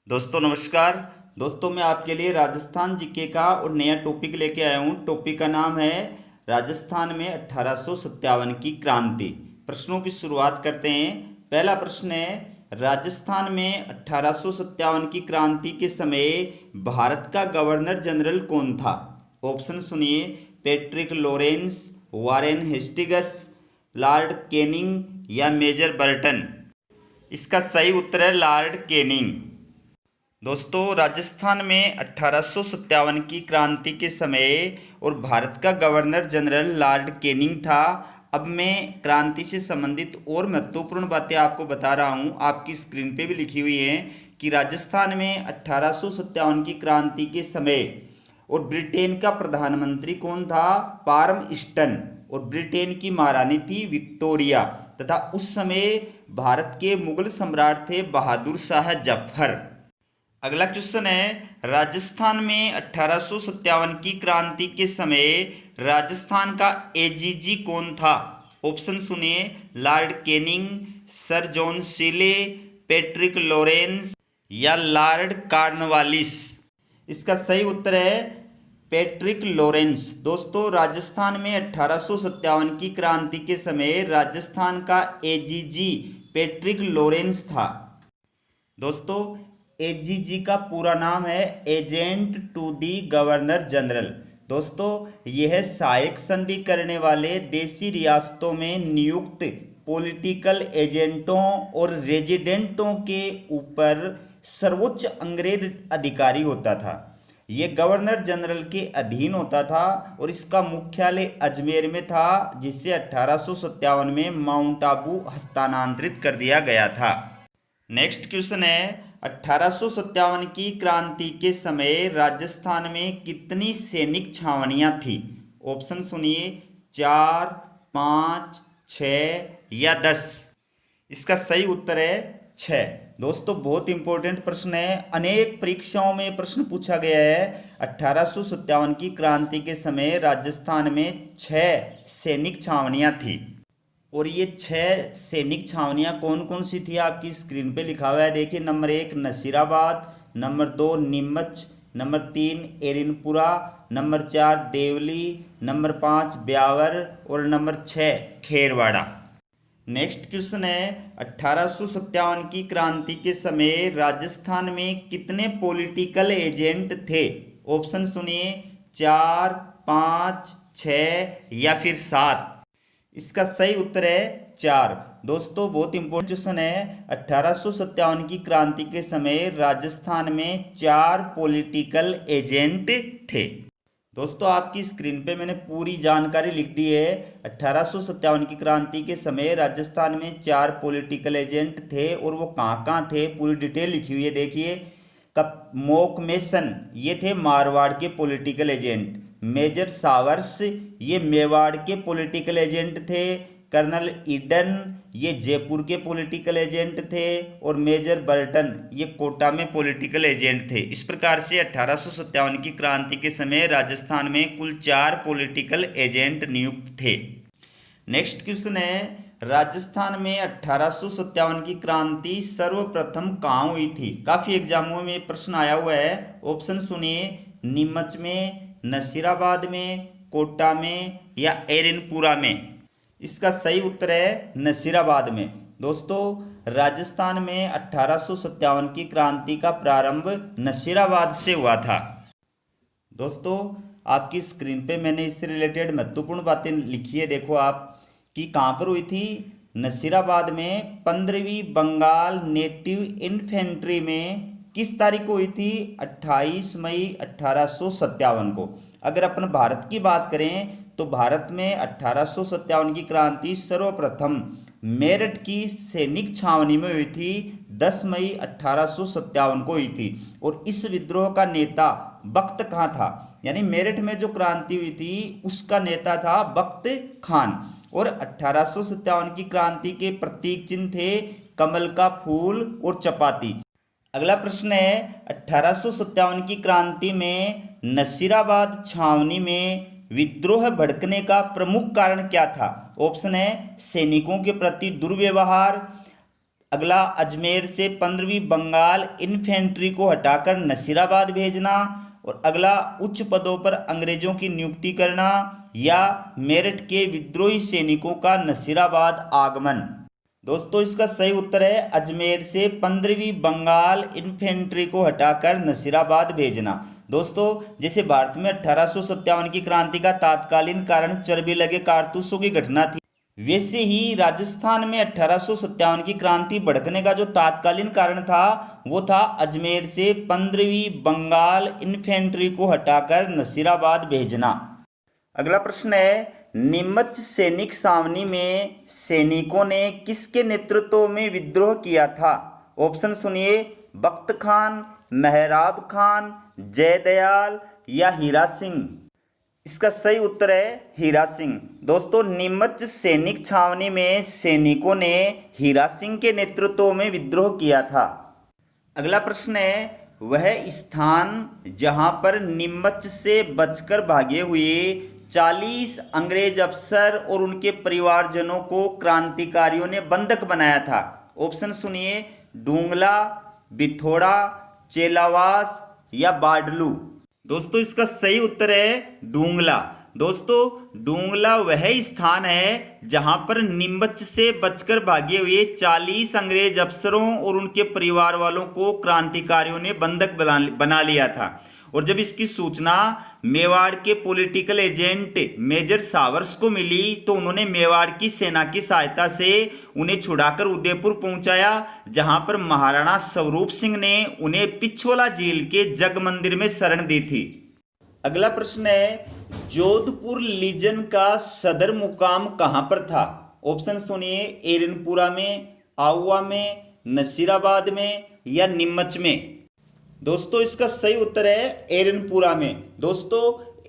दोस्तों नमस्कार। दोस्तों मैं आपके लिए राजस्थान जीके का और नया टॉपिक लेके आया हूँ। टॉपिक का नाम है राजस्थान में 1857 की क्रांति। प्रश्नों की शुरुआत करते हैं। पहला प्रश्न है, राजस्थान में 1857 की क्रांति के समय भारत का गवर्नर जनरल कौन था? ऑप्शन सुनिए, Patrick Lawrence, Warren Hastings, Lord Canning या मेजर बर्टन। इसका सही उत्तर है लॉर्ड कैनिंग। दोस्तों राजस्थान में 1857 की क्रांति के समय और भारत का गवर्नर जनरल लॉर्ड कैनिंग था। अब मैं क्रांति से संबंधित और महत्वपूर्ण बातें आपको बता रहा हूं, आपकी स्क्रीन पे भी लिखी हुई हैं कि राजस्थान में 1857 की क्रांति के समय और ब्रिटेन का प्रधानमंत्री कौन था? पार्मस्टन। और ब्रिटेन की महारानी थी विक्टोरिया, तथा उस समय भारत के मुगल सम्राट थे बहादुर शाह जफर। अगला क्वेश्चन है, राजस्थान में 1857 की क्रांति के समय राजस्थान का एजीजी कौन था? ऑप्शन सुनिए, Lord Canning, Sir John Seeley, Patrick Lawrence या लॉर्ड कॉर्नवालिस। इसका सही उत्तर है पैट्रिक लॉरेंस। दोस्तों राजस्थान में 1857 की क्रांति के समय राजस्थान का एजीजी पैट्रिक लॉरेंस था। दोस्तों एजीजी का पूरा नाम है agent to the governor general. दोस्तों यह सहायक संधि करने वाले देशी रियासतों में नियुक्त पॉलिटिकल एजेंटों और रेजिडेंटों के ऊपर सर्वोच्च अंग्रेज अधिकारी होता था। यह गवर्नर जनरल के अधीन होता था और इसका मुख्यालय अजमेर में था, जिसे 1857 में माउंट आबू हस्तांतरित कर दिया गया था। नेक्स्ट क्वेश्चन है, 1857 की क्रांति के समय राजस्थान में कितनी सैनिक छावनियां थी? ऑप्शन सुनिए, 4, 5, 6 या 10। इसका सही उत्तर है 6। दोस्तों बहुत इंपॉर्टेंट प्रश्न है, अनेक परीक्षाओं में प्रश्न पूछा गया है। 1857 की क्रांति के समय राजस्थान में 6 सैनिक छावनियां थी और ये 6 सैनिक छावनियाँ कौन कौन सी थी आपकी स्क्रीन पे लिखा हुआ है। देखिए, number 1 Nasirabad, number 2 Neemuch, number 3 Erinpura, number 4 Deoli, number 5 Beawar और नंबर 6 खेरवाड़ा। नेक्स्ट क्वेश्चन है, 1857 की क्रांति के समय राजस्थान में कितने पॉलिटिकल एजेंट थे? ऑप्शन सुनिए, 4, 5, 6 या फिर 7। इसका सही उत्तर है 4। दोस्तों बहुत इंपॉर्टेंट क्वेश्चन है, 1857 की क्रांति के समय राजस्थान में 4 पॉलिटिकल एजेंट थे। दोस्तों आपकी स्क्रीन पे मैंने पूरी जानकारी लिख दी है। 1857 की क्रांति के समय राजस्थान में 4 पॉलिटिकल एजेंट थे और वो कहाँ कहाँ थे, पूरी डिटेल लिखी हुई है। देखिए, मोकमेसन ये थे मारवाड़ के पॉलिटिकल एजेंट, मेजर सावर्स ये मेवाड़ के पॉलिटिकल एजेंट थे, कर्नल ईडन ये जयपुर के पॉलिटिकल एजेंट थे और मेजर बर्टन ये कोटा में पॉलिटिकल एजेंट थे। इस प्रकार से 1857 की क्रांति के समय राजस्थान में कुल 4 पॉलिटिकल एजेंट नियुक्त थे। नेक्स्ट क्वेश्चन है, राजस्थान में 1857 की क्रांति सर्वप्रथम कहाँ हुई थी? काफ़ी एग्जामों में प्रश्न आया हुआ है। ऑप्शन सुनिए, नीमच में, नसीराबाद में, कोटा में या एरिनपुरा में। इसका सही उत्तर है नसीराबाद में। दोस्तों राजस्थान में 1857 की क्रांति का प्रारंभ नसीराबाद से हुआ था। दोस्तों आपकी स्क्रीन पे मैंने इससे रिलेटेड महत्वपूर्ण बातें लिखी है। देखो आप कि कहाँ पर हुई थी। नसीराबाद में 15वीं बंगाल नेटिव इन्फेंट्री में किस तारीख को हुई थी? 28 मई 1857 को। अगर अपन भारत की बात करें तो भारत में 1857 की क्रांति सर्वप्रथम मेरठ की सैनिक छावनी में हुई थी। 10 मई 1857 को हुई थी और इस विद्रोह का नेता बख्त खां था। यानी मेरठ में जो क्रांति हुई थी उसका नेता था बख्त खान। और 1857 की क्रांति के प्रतीक चिन्ह थे कमल का फूल और चपाती। अगला प्रश्न है, 1857 की क्रांति में नसीराबाद छावनी में विद्रोह भड़कने का प्रमुख कारण क्या था? ऑप्शन है, सैनिकों के प्रति दुर्व्यवहार, अगला, अजमेर से 15वीं बंगाल इन्फेंट्री को हटाकर नसीराबाद भेजना। और अगला, उच्च पदों पर अंग्रेजों की नियुक्ति करना। या मेरठ के विद्रोही सैनिकों का नसीराबाद आगमन। दोस्तों इसका सही उत्तर है अजमेर से 15वीं बंगाल इन्फेंट्री को हटाकर नसीराबाद भेजना। दोस्तों जैसे भारत में 1857 की क्रांति का तात्कालीन कारण चर्बी लगे कारतूसों की घटना थी, वैसे ही राजस्थान में 1857 की क्रांति भड़कने का जो तात्कालीन कारण था वो था अजमेर से 15वीं बंगाल इन्फेंट्री को हटाकर नसीराबाद भेजना। अगला प्रश्न है, नीमच सैनिक छावनी में सैनिकों ने किसके नेतृत्व में विद्रोह किया था? ऑप्शन सुनिए, बख्त खान, मेहराब खान, जयदयाल या हीरा सिंह। इसका सही उत्तर है हीरा सिंह। दोस्तों नीमच सैनिक छावनी में सैनिकों ने हीरा सिंह के नेतृत्व में विद्रोह किया था। अगला प्रश्न है, वह स्थान जहां पर नीमच से बचकर भागे हुए 40 अंग्रेज अफसर और उनके परिवारजनों को क्रांतिकारियों ने बंधक बनाया था। ऑप्शन सुनिए, डूंगला, बिथोड़ा, चेलावास या बाडलू। दोस्तों इसका सही उत्तर है डूंगला। दोस्तों डूंगला वह स्थान है जहां पर नीमच से बचकर भागे हुए 40 अंग्रेज अफसरों और उनके परिवार वालों को क्रांतिकारियों ने बंधक बना लिया था। और जब इसकी सूचना मेवाड़ के पॉलिटिकल एजेंट मेजर सावर्स को मिली तो उन्होंने मेवाड़ की सेना की सहायता से उन्हें छुड़ाकर उदयपुर पहुंचाया, जहां पर महाराणा स्वरूप सिंह ने उन्हें पिछोला झील के जग मंदिर में शरण दी थी। अगला प्रश्न है, जोधपुर लीजन का सदर मुकाम कहां पर था? ऑप्शन सुनिए, एरनपुरा में, आहुआ में, नसीराबाद में या नीमच में। दोस्तों इसका सही उत्तर है एरनपुरा में। दोस्तों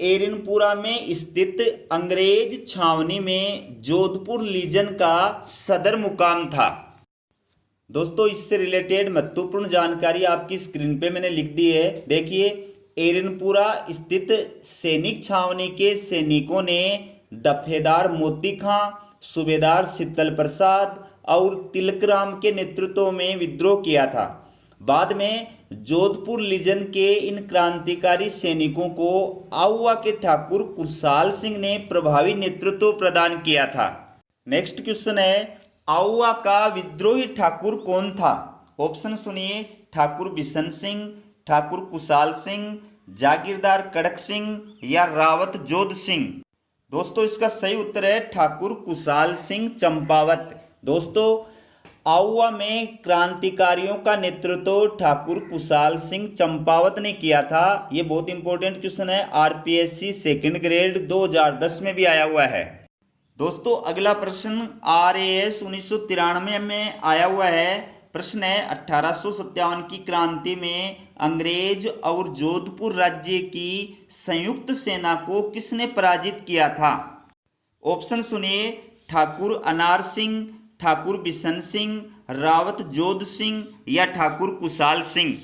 एरनपुरा में स्थित अंग्रेज छावनी में जोधपुर लीजन का सदर मुकाम था। दोस्तों इससे रिलेटेड महत्वपूर्ण जानकारी आपकी स्क्रीन पे मैंने लिख दी है, देखिए। एरनपुरा स्थित सैनिक छावनी के सैनिकों ने दफेदार मोती खां, सूबेदार शीतल प्रसाद और तिलकराम के नेतृत्व में विद्रोह किया था। बाद में जोधपुर लीजन के इन क्रांतिकारी सैनिकों को आहुआ के ठाकुर कुशाल सिंह ने प्रभावी नेतृत्व प्रदान किया था। नेक्स्ट क्वेश्चन है, आहुआ का विद्रोही ठाकुर कौन था? ऑप्शन सुनिए, ठाकुर बिशन सिंह, ठाकुर कुशाल सिंह, जागीरदार कड़क सिंह या रावत जोध सिंह। दोस्तों इसका सही उत्तर है ठाकुर कुशाल सिंह चंपावत। दोस्तों आहुआ में क्रांतिकारियों का नेतृत्व ठाकुर कुशाल सिंह चंपावत ने किया था। ये बहुत इंपॉर्टेंट क्वेश्चन है, आरपीएससी सेकंड ग्रेड 2010 में भी आया हुआ है। दोस्तों अगला प्रश्न आरएएस 1993 में आया हुआ है। प्रश्न है, 1857 की क्रांति में अंग्रेज और जोधपुर राज्य की संयुक्त सेना को किसने पराजित किया था? ऑप्शन सुनिए, ठाकुर अनार सिंह, ठाकुर बिशन सिंह, रावत जोध सिंह या ठाकुर कुशाल सिंह।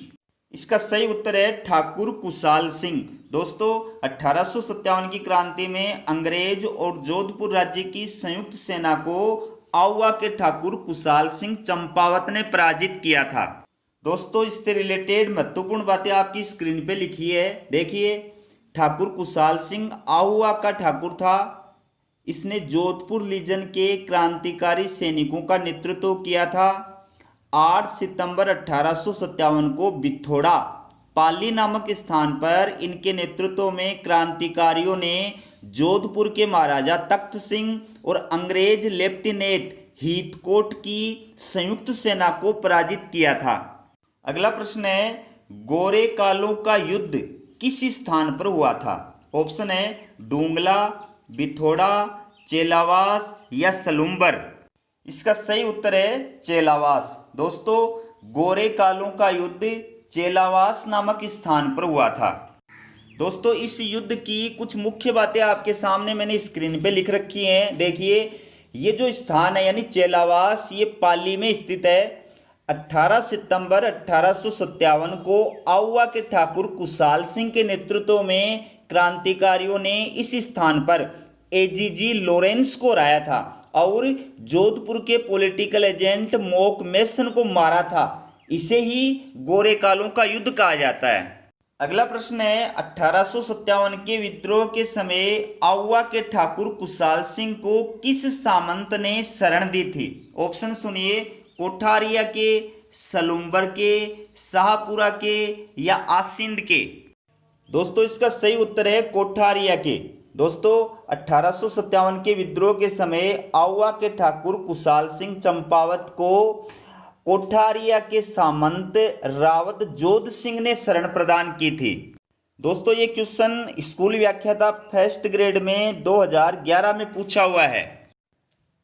इसका सही उत्तर है ठाकुर कुशाल सिंह। दोस्तों 1857 की क्रांति में अंग्रेज और जोधपुर राज्य की संयुक्त सेना को आहुआ के ठाकुर कुशाल सिंह चंपावत ने पराजित किया था। दोस्तों इससे रिलेटेड महत्वपूर्ण बातें आपकी स्क्रीन पे लिखी है, देखिए। ठाकुर कुशाल सिंह आहुआ का ठाकुर था। इसने जोधपुर लीजन के क्रांतिकारी सैनिकों का नेतृत्व किया था। 8 सितंबर 1857 को बिथोड़ा पाली नामक स्थान पर इनके नेतृत्व में क्रांतिकारियों ने जोधपुर के महाराजा तख्त सिंह और अंग्रेज लेफ्टिनेंट हीथकोट की संयुक्त सेना को पराजित किया था। अगला प्रश्न है, गोरे कालों का युद्ध किस स्थान पर हुआ था? ऑप्शन है, डूंगला, बिथोड़ा, चेलावास या सलुम्बर। इसका सही उत्तर है चेलावास। दोस्तों गोरे कालों का युद्ध चेलावास नामक स्थान पर हुआ था। दोस्तों इस युद्ध की कुछ मुख्य बातें आपके सामने मैंने स्क्रीन पे लिख रखी हैं, देखिए। ये जो स्थान है यानी चेलावास, ये पाली में स्थित है। 18 सितंबर 1857 को आहुआ के ठाकुर कुशाल सिंह के नेतृत्व में क्रांतिकारियों ने इस स्थान पर एजीजी लॉरेंस को हराया था और जोधपुर के पॉलिटिकल एजेंट मोकमेसन को मारा था। इसे ही गोरेकालों का युद्ध कहा जाता है। अगला प्रश्न है 1857 के विद्रोह के समय आउवा के ठाकुर कुशाल सिंह को किस सामंत ने शरण दी थी? ऑप्शन सुनिए, कोठारिया के, सलुम्बर के, शाहपुरा के या आसिंद के। दोस्तों इसका सही उत्तर है कोठारिया के। दोस्तों 1857 के विद्रोह के समय आउवा के ठाकुर कुशाल सिंह चंपावत को कोठारिया के सामंत रावत जोध सिंह ने शरण प्रदान की थी। दोस्तों ये क्वेश्चन स्कूल व्याख्याता फर्स्ट ग्रेड में 2011 में पूछा हुआ है।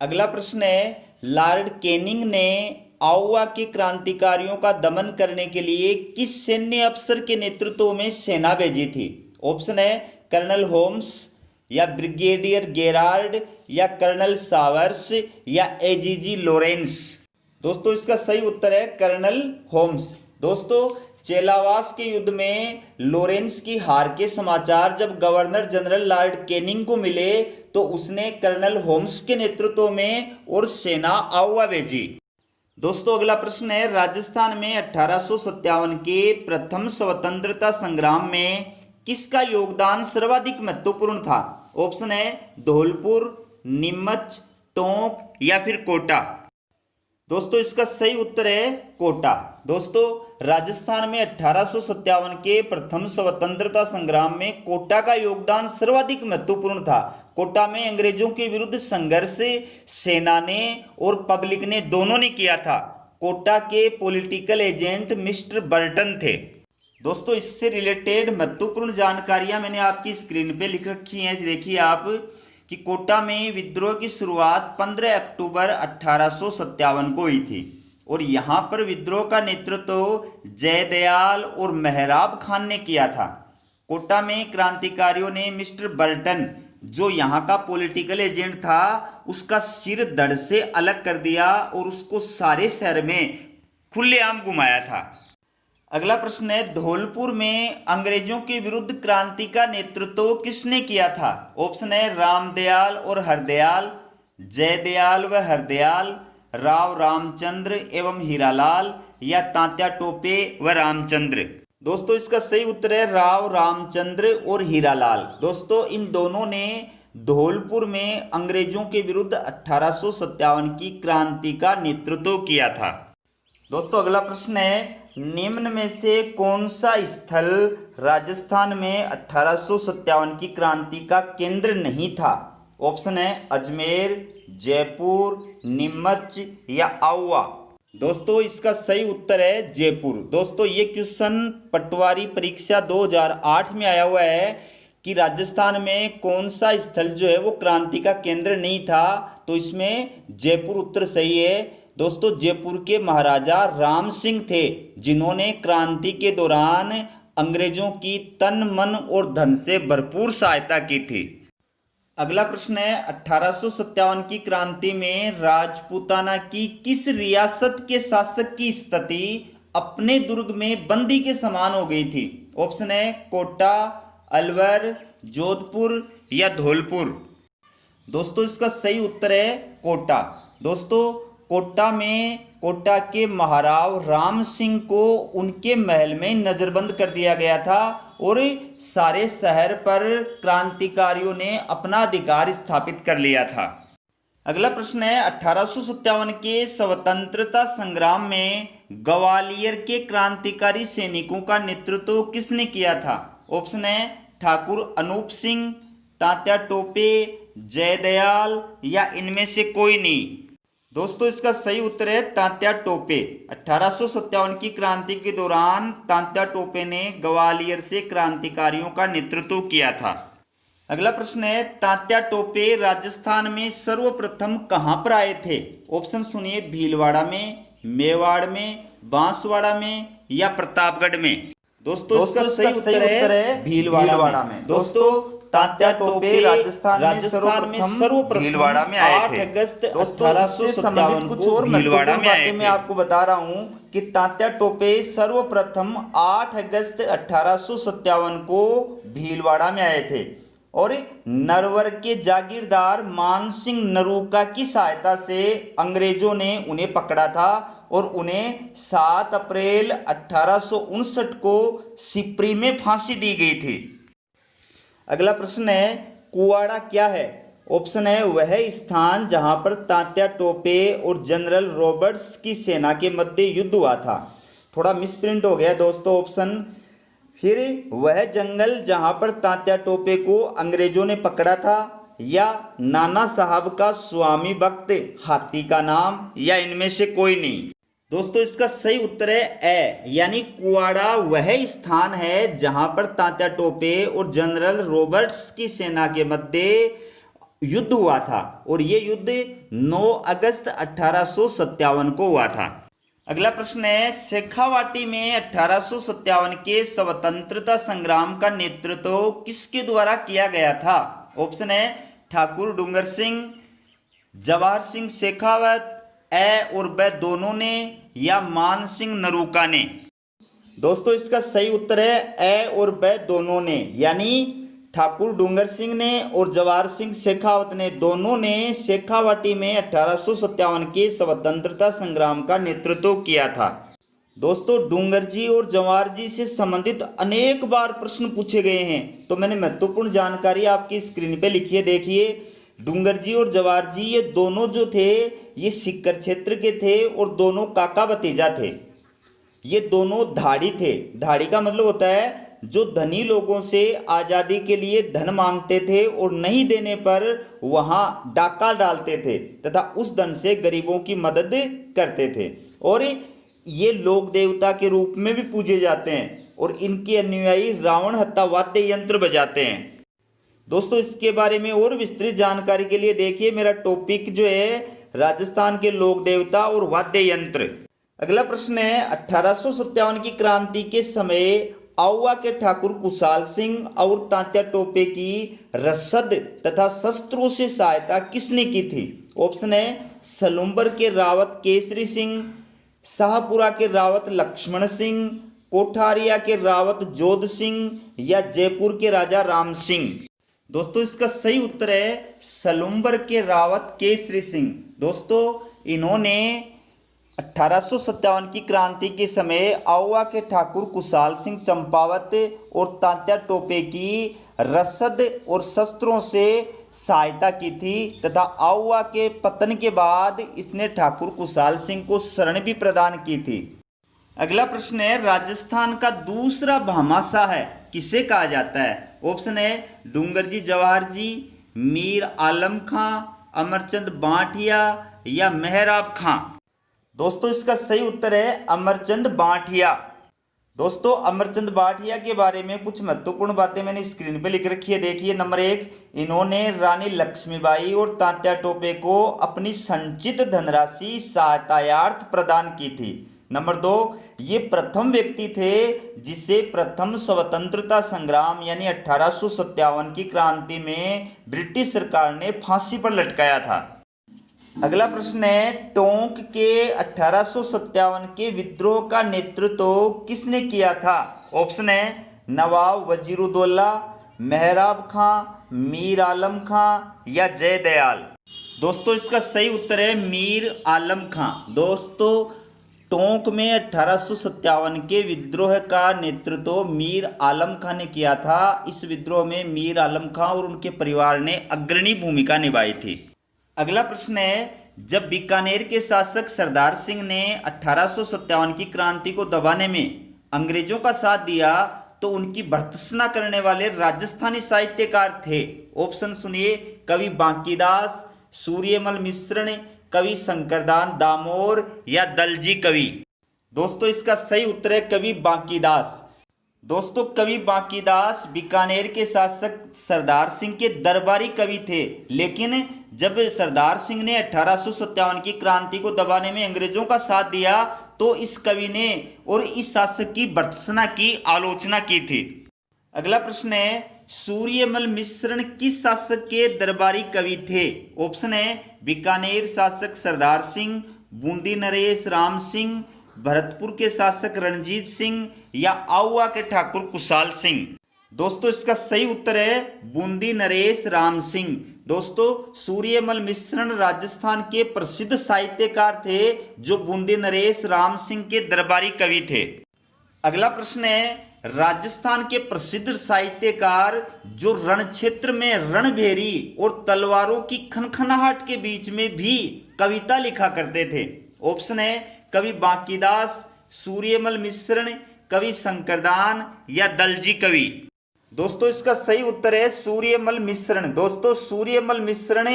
अगला प्रश्न है लॉर्ड कैनिंग ने आउवा के क्रांतिकारियों का दमन करने के लिए किस सैन्य अफसर के नेतृत्व में सेना भेजी थी? ऑप्शन है कर्नल होम्स या ब्रिगेडियर गेरार्ड या कर्नल सावर्स या एजीजी लॉरेंस। दोस्तों इसका सही उत्तर है कर्नल होम्स। दोस्तों चेलावास के युद्ध में लॉरेंस की हार के समाचार जब गवर्नर जनरल लॉर्ड कैनिंग को मिले तो उसने कर्नल होम्स के नेतृत्व में और सेना आउवा भेजी। दोस्तों अगला प्रश्न है राजस्थान में 1857 के प्रथम स्वतंत्रता संग्राम में किसका योगदान सर्वाधिक महत्वपूर्ण था? ऑप्शन है धौलपुर, नीमच, टोंक या फिर कोटा। दोस्तों इसका सही उत्तर है कोटा। दोस्तों राजस्थान में 1857 के प्रथम स्वतंत्रता संग्राम में कोटा का योगदान सर्वाधिक महत्वपूर्ण था। कोटा में अंग्रेजों के विरुद्ध संघर्ष सेना ने और पब्लिक ने दोनों ने किया था। कोटा के पॉलिटिकल एजेंट मिस्टर बर्टन थे। दोस्तों इससे रिलेटेड महत्वपूर्ण जानकारियां मैंने आपकी स्क्रीन पे लिख रखी हैं। देखिए आप कि कोटा में विद्रोह की शुरुआत 15 अक्टूबर 1857 को हुई थी और यहाँ पर विद्रोह का नेतृत्व जयदयाल और मेहराब खान ने किया था। कोटा में क्रांतिकारियों ने मिस्टर बर्टन जो यहाँ का पॉलिटिकल एजेंट था उसका सिर धड़ से अलग कर दिया और उसको सारे शहर में खुलेआम घुमाया था। अगला प्रश्न है धौलपुर में अंग्रेजों के विरुद्ध क्रांति का नेतृत्व किसने किया था? ऑप्शन है रामदयाल और हरदयाल, जयदयाल व हरदयाल, राव रामचंद्र एवं हीरालाल या तात्या टोपे व रामचंद्र। दोस्तों इसका सही उत्तर है राव रामचंद्र और हीरालाल। दोस्तों इन दोनों ने धौलपुर में अंग्रेजों के विरुद्ध 1857 की क्रांति का नेतृत्व किया था। दोस्तों अगला प्रश्न है निम्न में से कौन सा स्थल राजस्थान में 1857 की क्रांति का केंद्र नहीं था? ऑप्शन है अजमेर, जयपुर, नीमच या आउवा। दोस्तों इसका सही उत्तर है जयपुर। दोस्तों ये क्वेश्चन पटवारी परीक्षा 2008 में आया हुआ है कि राजस्थान में कौन सा स्थल जो है वो क्रांति का केंद्र नहीं था, तो इसमें जयपुर उत्तर सही है। दोस्तों जयपुर के महाराजा राम सिंह थे जिन्होंने क्रांति के दौरान अंग्रेजों की तन मन और धन से भरपूर सहायता की थी। अगला प्रश्न है 1857 की क्रांति में राजपूताना की किस रियासत के शासक की स्थिति अपने दुर्ग में बंदी के समान हो गई थी? ऑप्शन है कोटा, अलवर, जोधपुर या धौलपुर। दोस्तों इसका सही उत्तर है कोटा। दोस्तों कोटा के महाराव राम सिंह को उनके महल में नजरबंद कर दिया गया था और सारे शहर पर क्रांतिकारियों ने अपना अधिकार स्थापित कर लिया था। अगला प्रश्न है 1857 के स्वतंत्रता संग्राम में ग्वालियर के क्रांतिकारी सैनिकों का नेतृत्व किसने किया था? ऑप्शन है ठाकुर अनूप सिंह, तात्या टोपे, जयदयाल या इनमें से कोई नहीं। दोस्तों इसका सही उत्तर है तात्या टोपे। 1857 की क्रांति के दौरान तात्या टोपे ने ग्वालियर से क्रांतिकारियों का नेतृत्व किया था। अगला प्रश्न है तात्या टोपे राजस्थान में सर्वप्रथम कहां पर आए थे? ऑप्शन सुनिए भीलवाड़ा में, मेवाड़ में, बांसवाड़ा में या प्रतापगढ़ में। दोस्तों इसका सही उत्तर है भीलवाड़ा में। दोस्तों तात्या टोपे राजस्थान में सर्वप्रथम भीलवाड़ा में आए थे। 8 अगस्त 1857 कुछ और भीलवाड़ा में आए थे। मैं आपको बता रहा हूँ कि तात्या टोपे सर्वप्रथम 8 अगस्त 1857 को भीलवाड़ा में आए थे और नरवर के जागीरदार मान सिंह नरूका की सहायता से अंग्रेजों ने उन्हें पकड़ा था और उन्हें 7 अप्रैल 1859 को सिपरी में फांसी दी गई थी। अगला प्रश्न है, कुवाड़ा क्या है? ऑप्शन है वह स्थान जहां पर तात्या टोपे और जनरल रॉबर्ट्स की सेना के मध्य युद्ध हुआ था। थोड़ा मिसप्रिंट हो गया दोस्तों ऑप्शन। फिर वह जंगल जहां पर तात्या टोपे को अंग्रेजों ने पकड़ा था, या नाना साहब का स्वामी भक्त हाथी का नाम, या इनमें से कोई नहीं। दोस्तों इसका सही उत्तर है ए, यानी कुवाड़ा वह स्थान है जहां पर तात्या टोपे और जनरल रॉबर्ट्स की सेना के मध्य युद्ध हुआ था, और ये युद्ध 9 अगस्त 1857 को हुआ था। अगला प्रश्न है, शेखावाटी में 1857 के स्वतंत्रता संग्राम का नेतृत्व किसके द्वारा किया गया था? ऑप्शन है ठाकुर डूंगर सिंह, जवाहर सिंह शेखावत, ए और ब दोनों ने, या मान सिंह नरूका ने। दोस्तों इसका सही उत्तर है ए और ब दोनों ने, यानी ठाकुर डूंगर सिंह ने और जवाहर सिंह शेखावत ने दोनों ने शेखावाटी में 1857 के स्वतंत्रता संग्राम का नेतृत्व किया था। दोस्तों डूंगर जी और जवाहर जी से संबंधित अनेक बार प्रश्न पूछे गए हैं, तो मैंने महत्वपूर्ण जानकारी आपकी स्क्रीन पे लिखी है, देखिए। डूंगर जी और जवाहर जी ये दोनों जो थे ये सीकर क्षेत्र के थे और दोनों काका भतीजा थे। ये दोनों धाड़ी थे। धाड़ी का मतलब होता है जो धनी लोगों से आज़ादी के लिए धन मांगते थे और नहीं देने पर वहाँ डाका डालते थे तथा उस धन से गरीबों की मदद करते थे, और ये लोक देवता के रूप में भी पूजे जाते हैं, और इनके अनुयायी रावण हत्ता वाद्य यंत्र बजाते हैं। दोस्तों इसके बारे में और विस्तृत जानकारी के लिए देखिए मेरा टॉपिक जो है राजस्थान के लोक देवता और वाद्य यंत्र। अगला प्रश्न है, 1857 की क्रांति के समय आउवा के ठाकुर कुशाल सिंह और तात्या टोपे की रसद तथा शस्त्रों से सहायता किसने की थी? ऑप्शन है सलुम्बर के रावत केसरी सिंह, शाहपुरा के रावत लक्ष्मण सिंह, कोठारिया के रावत जोध सिंह, या जयपुर के राजा राम सिंह। दोस्तों इसका सही उत्तर है सलुम्बर के रावत केसरी सिंह। दोस्तों इन्होंने 1857 की क्रांति के समय आउवा के ठाकुर कुशाल सिंह चंपावत और तात्या टोपे की रसद और शस्त्रों से सहायता की थी तथा आउवा के पतन के बाद इसने ठाकुर कुशाल सिंह को शरण भी प्रदान की थी। अगला प्रश्न है, राजस्थान का दूसरा भामाशाह है किसे कहा जाता है? ऑप्शन है डूंगर जी जवाहर जी, मीर आलम खां, अमरचंद बांटिया, या मेहराब खां। दोस्तों इसका सही उत्तर है अमरचंद बांटिया। दोस्तों अमरचंद बांटिया के बारे में कुछ महत्वपूर्ण बातें मैंने स्क्रीन पे लिख रखी है, देखिए। नंबर 1, इन्होंने रानी लक्ष्मीबाई और तात्या टोपे को अपनी संचित धनराशि सहायतार्थ प्रदान की थी। नंबर 2, ये प्रथम व्यक्ति थे जिसे प्रथम स्वतंत्रता संग्राम यानी 1857 की क्रांति में ब्रिटिश सरकार ने फांसी पर लटकाया था। अगला प्रश्न है, टोंक के 1857 के विद्रोह का नेतृत्व किसने किया था? ऑप्शन है नवाब वजीरुद्दौला, मेहराब खां, मीर आलम खां, या जयदयाल। दोस्तों इसका सही उत्तर है मीर आलम खां। दोस्तों टोंक में 1857 के विद्रोह का नेतृत्व मीर आलम खां ने किया था। इस विद्रोह में मीर आलम खां और उनके परिवार ने अग्रणी भूमिका निभाई थी। अगला प्रश्न है, जब बीकानेर के शासक सरदार सिंह ने 1857 की क्रांति को दबाने में अंग्रेजों का साथ दिया तो उनकी भर्त्सना करने वाले राजस्थानी साहित्यकार थे। ऑप्शन सुनिए, कवि बांकीदास, सूर्यमल मिश्रण, कवि शंकरदान दामोर, या दलजी कवि। दोस्तों इसका सही उत्तर है कवि बांकीदास। दोस्तों कवि बांकीदास बीकानेर के शासक सरदार सिंह के दरबारी कवि थे, लेकिन जब सरदार सिंह ने 1857 की क्रांति को दबाने में अंग्रेजों का साथ दिया तो इस कवि ने और इस शासक की भर्त्सना की आलोचना की थी। अगला प्रश्न है, सूर्यमल मिश्रण किस शासक के दरबारी कवि थे? ऑप्शन है बीकानेर शासक सरदार सिंह, बूंदी नरेश राम सिंह, भरतपुर के शासक रणजीत सिंह, या आउवा के ठाकुर कुशाल सिंह। दोस्तों इसका सही उत्तर है बूंदी नरेश राम सिंह। दोस्तों सूर्यमल मिश्रण राजस्थान के प्रसिद्ध साहित्यकार थे जो बूंदी नरेश राम सिंह के दरबारी कवि थे। अगला प्रश्न है राजस्थान के प्रसिद्ध साहित्यकार जो रण क्षेत्र में रणभेरी और तलवारों की खनखनाहट के बीच में भी कविता लिखा करते थे। ऑप्शन है कवि बांकीदास, सूर्यमल मिश्रण, कवि शंकरदान या दलजी कवि। दोस्तों इसका सही उत्तर है सूर्यमल मिश्रण। दोस्तों सूर्यमल मिश्रण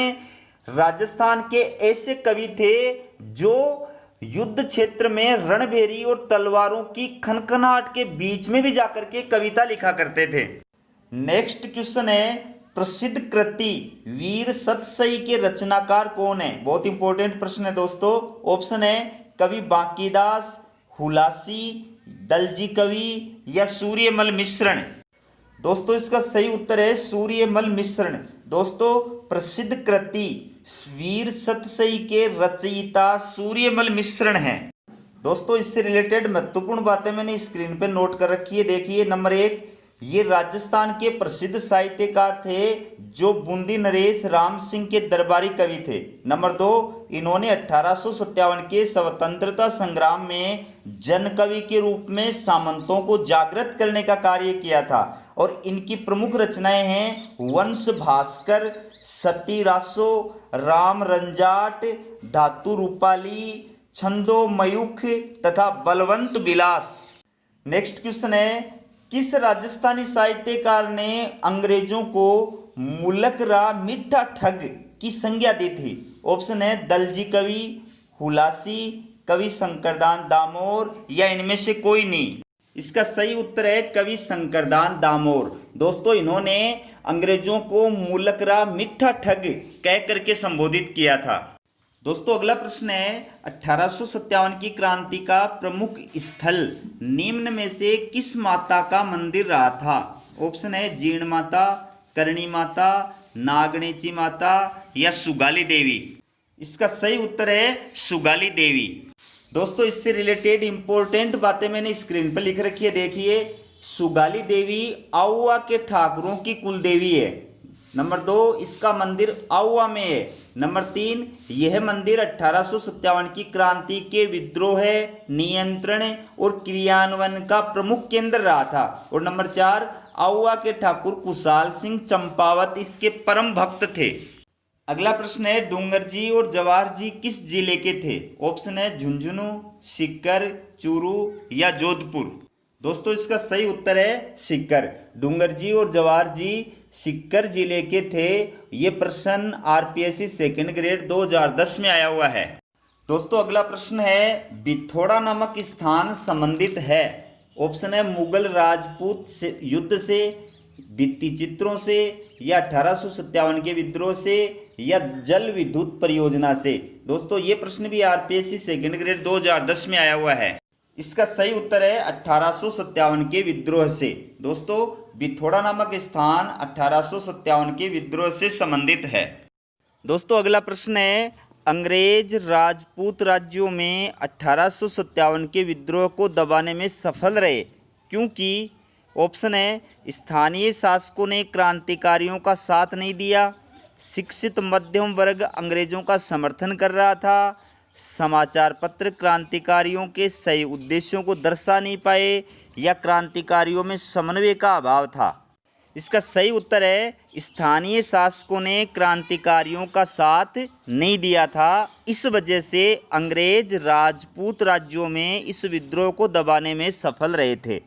राजस्थान के ऐसे कवि थे जो युद्ध क्षेत्र में रणभेरी और तलवारों की खनखनाहट के बीच में भी जाकर के कविता लिखा करते थे। नेक्स्ट क्वेश्चन है प्रसिद्ध कृति वीर सतसई के रचनाकार कौन है? बहुत इंपॉर्टेंट प्रश्न है दोस्तों। ऑप्शन है कवि बांकीदास, हुलासी, दलजी कवि या सूर्यमल मिश्रण। दोस्तों इसका सही उत्तर है सूर्यमल मिश्रण। दोस्तों प्रसिद्ध कृति वीर सतसई के रचयिता सूर्यमल मिश्रण हैं। दोस्तों इससे रिलेटेड महत्वपूर्ण बातें मैंने स्क्रीन पर नोट कर रखी है। देखिए नंबर 1, ये राजस्थान के प्रसिद्ध साहित्यकार थे जो बूंदी नरेश राम सिंह के दरबारी कवि थे। नंबर 2, इन्होंने 1857 के स्वतंत्रता संग्राम में जनकवि के रूप में सामंतों को जागृत करने का कार्य किया था और इनकी प्रमुख रचनाएं हैं वंश भास्कर, सती रासो, राम रंजाट, धातु रूपाली, छंदो मयूख तथा बलवंत विलास। नेक्स्ट क्वेश्चन है किस राजस्थानी साहित्यकार ने अंग्रेजों को मुलकरा मिठा ठग की संज्ञा दी थी? ऑप्शन है दलजी कवि, हुलासी, कवि शंकरदान दामोर या इनमें से कोई नहीं। इसका सही उत्तर है कवि शंकरदान दामोर। दोस्तों इन्होंने अंग्रेजों को मुलकरा मिठा ठग कह करके संबोधित किया था। दोस्तों अगला प्रश्न है 1857 की क्रांति का प्रमुख स्थल निम्न में से किस माता का मंदिर रहा था? ऑप्शन है जीर्ण माता, करणी माता, नागणेची माता या सुगाली देवी। इसका सही उत्तर है सुगाली देवी। दोस्तों इससे रिलेटेड इंपॉर्टेंट बातें मैंने स्क्रीन पर लिख रखी है। देखिए सुगाली देवी आउवा के ठाकुरों की कुल देवी है। नंबर 2, इसका मंदिर आउवा में है। नंबर 3, यह मंदिर 1857 की क्रांति के विद्रोह, नियंत्रण और क्रियान्वयन का प्रमुख केंद्र रहा था। और नंबर 4, आउवा के ठाकुर कुशाल सिंह चंपावत इसके परम भक्त थे। अगला प्रश्न है डूंगरजी और जवाहर जी किस जिले के थे? ऑप्शन है झुंझुनू, सीकर, चूरू या जोधपुर। दोस्तों इसका सही उत्तर है सीकर। डूंगरजी और जवाहर जी सीकर जिले के थे। ये प्रश्न आरपीएससी सेकंड ग्रेड 2010 में आया हुआ है। दोस्तों अगला प्रश्न है बिथोड़ा नामक स्थान संबंधित है। ऑप्शन है मुगल राजपूत से युद्ध से, भित्ति चित्रों से या 1857 के विद्रोह से या जल विद्युत परियोजना से। दोस्तों ये प्रश्न भी आरपीएससी सेकंड ग्रेड 2010 में आया हुआ है। इसका सही उत्तर है 1857 के विद्रोह से। दोस्तों बिथोड़ा नामक स्थान 1857 के विद्रोह से संबंधित है। दोस्तों अगला प्रश्न है अंग्रेज राजपूत राज्यों में 1857 के विद्रोह को दबाने में सफल रहे क्योंकि ऑप्शन है स्थानीय शासकों ने क्रांतिकारियों का साथ नहीं दिया, शिक्षित मध्यम वर्ग अंग्रेजों का समर्थन कर रहा था, समाचार पत्र क्रांतिकारियों के सही उद्देश्यों को दर्शा नहीं पाए या क्रांतिकारियों में समन्वय का अभाव था। इसका सही उत्तर है स्थानीय शासकों ने क्रांतिकारियों का साथ नहीं दिया था। इस वजह से अंग्रेज राजपूत राज्यों में इस विद्रोह को दबाने में सफल रहे थे।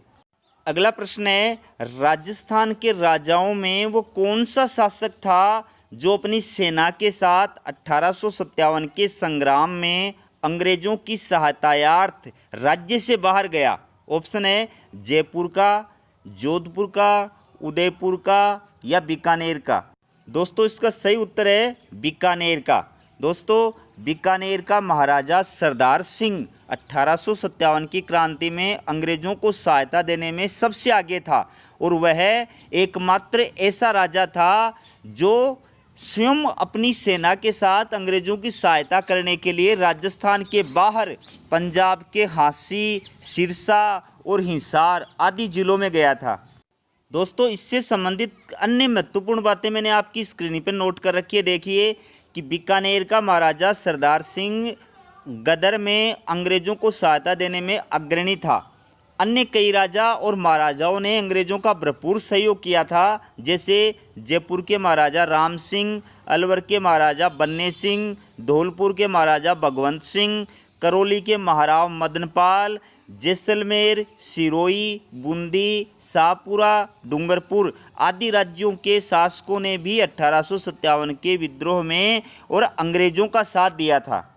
अगला प्रश्न है राजस्थान के राजाओं में वो कौन सा शासक था जो अपनी सेना के साथ 1857 के संग्राम में अंग्रेजों की सहायतार्थ राज्य से बाहर गया? ऑप्शन है जयपुर का, जोधपुर का, उदयपुर का या बीकानेर का। दोस्तों इसका सही उत्तर है बीकानेर का। दोस्तों बीकानेर का महाराजा सरदार सिंह 1857 की क्रांति में अंग्रेजों को सहायता देने में सबसे आगे था और वह एकमात्र ऐसा राजा था जो स्वयं अपनी सेना के साथ अंग्रेजों की सहायता करने के लिए राजस्थान के बाहर पंजाब के हांसी, सिरसा और हिसार आदि जिलों में गया था। दोस्तों इससे संबंधित अन्य महत्वपूर्ण बातें मैंने आपकी स्क्रीन पर नोट कर रखी है। देखिए कि बीकानेर का महाराजा सरदार सिंह गदर में अंग्रेजों को सहायता देने में अग्रणी था। अन्य कई राजा और महाराजाओं ने अंग्रेजों का भरपूर सहयोग किया था, जैसे जयपुर के महाराजा राम सिंह, अलवर के महाराजा बन्ने सिंह, धौलपुर के महाराजा भगवंत सिंह, करौली के महाराव मदनपाल, जैसलमेर, सिरोही, बूंदी, शाहपुरा, डूंगरपुर आदि राज्यों के शासकों ने भी 1857 के विद्रोह में और अंग्रेजों का साथ दिया था।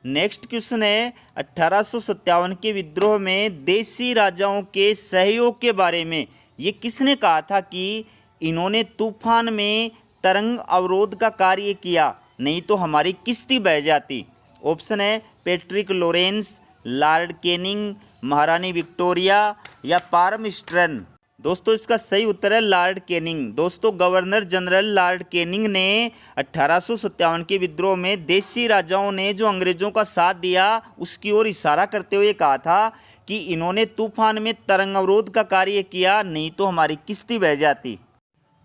नेक्स्ट क्वेश्चन है 1857 के विद्रोह में देसी राजाओं के सहयोग के बारे में ये किसने कहा था कि इन्होंने तूफान में तरंग अवरोध का कार्य किया, नहीं तो हमारी किश्ती बह जाती। ऑप्शन है पैट्रिक लॉरेंस, लॉर्ड कैनिंग, महारानी विक्टोरिया या पार्मस्टर्न। दोस्तों इसका सही उत्तर है लॉर्ड कैनिंग। दोस्तों गवर्नर जनरल लॉर्ड कैनिंग ने 1857 के विद्रोह में देसी राजाओं ने जो अंग्रेजों का साथ दिया उसकी ओर इशारा करते हुए कहा था कि इन्होंने तूफान में तरंग अवरोध का कार्य किया, नहीं तो हमारी किश्ती बह जाती।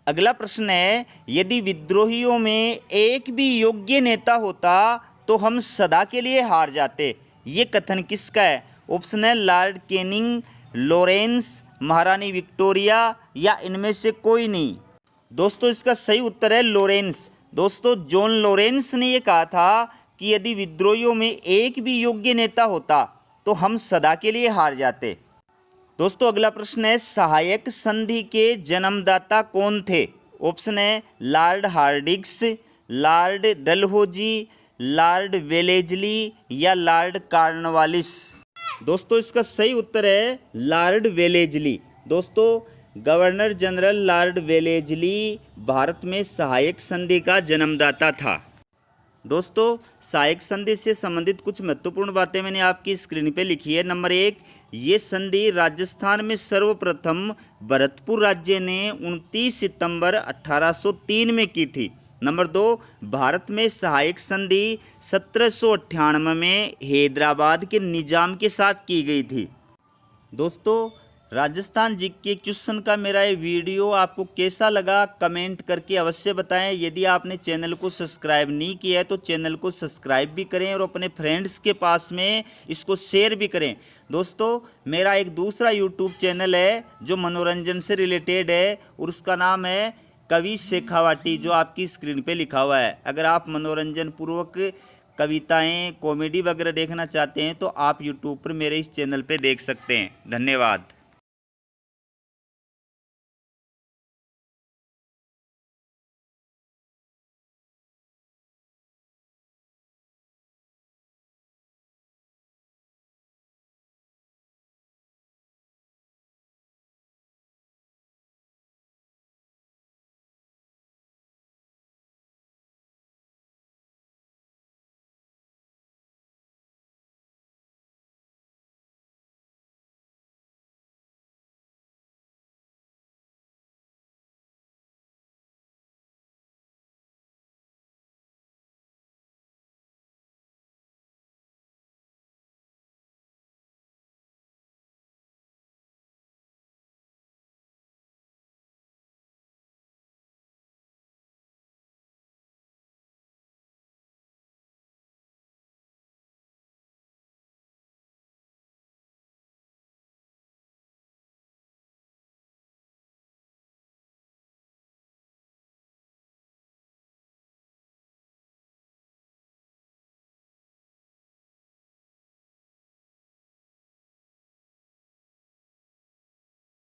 अगला प्रश्न है यदि विद्रोहियों में एक भी योग्य नेता होता तो हम सदा के लिए हार जाते, ये कथन किसका है? ऑप्शन है लॉर्ड कैनिंग, लॉरेंस, महारानी विक्टोरिया या इनमें से कोई नहीं। दोस्तों इसका सही उत्तर है लॉरेंस। दोस्तों जॉन लॉरेंस ने यह कहा था कि यदि विद्रोहियों में एक भी योग्य नेता होता तो हम सदा के लिए हार जाते। दोस्तों अगला प्रश्न है सहायक संधि के जन्मदाता कौन थे? ऑप्शन है Lord Hardinge, Lord Dalhousie, Lord Wellesley या लॉर्ड कॉर्नवालिस। दोस्तों इसका सही उत्तर है लॉर्ड वेलेजली। दोस्तों governor general Lord Wellesley Bharat में सहायक संधि का जन्मदाता था। दोस्तों सहायक संधि से संबंधित कुछ महत्वपूर्ण बातें मैंने आपकी स्क्रीन पे लिखी है। नंबर 1, ये संधि राजस्थान में सर्वप्रथम भरतपुर राज्य ने 29 सितंबर 1803 में की थी। नंबर 2, भारत में सहायक संधि 1798 में हैदराबाद के निजाम के साथ की गई थी। दोस्तों राजस्थान जीके क्वेश्चन का मेरा ये वीडियो आपको कैसा लगा कमेंट करके अवश्य बताएं। यदि आपने चैनल को सब्सक्राइब नहीं किया है तो चैनल को सब्सक्राइब भी करें और अपने फ्रेंड्स के पास में इसको शेयर भी करें। दोस्तों मेरा एक दूसरा यूट्यूब चैनल है जो मनोरंजन से रिलेटेड है और उसका नाम है कवि शेखावाटी, जो आपकी स्क्रीन पे लिखा हुआ है। अगर आप मनोरंजन पूर्वक कविताएं, कॉमेडी वगैरह देखना चाहते हैं तो आप यूट्यूब पर मेरे इस चैनल पे देख सकते हैं। धन्यवाद।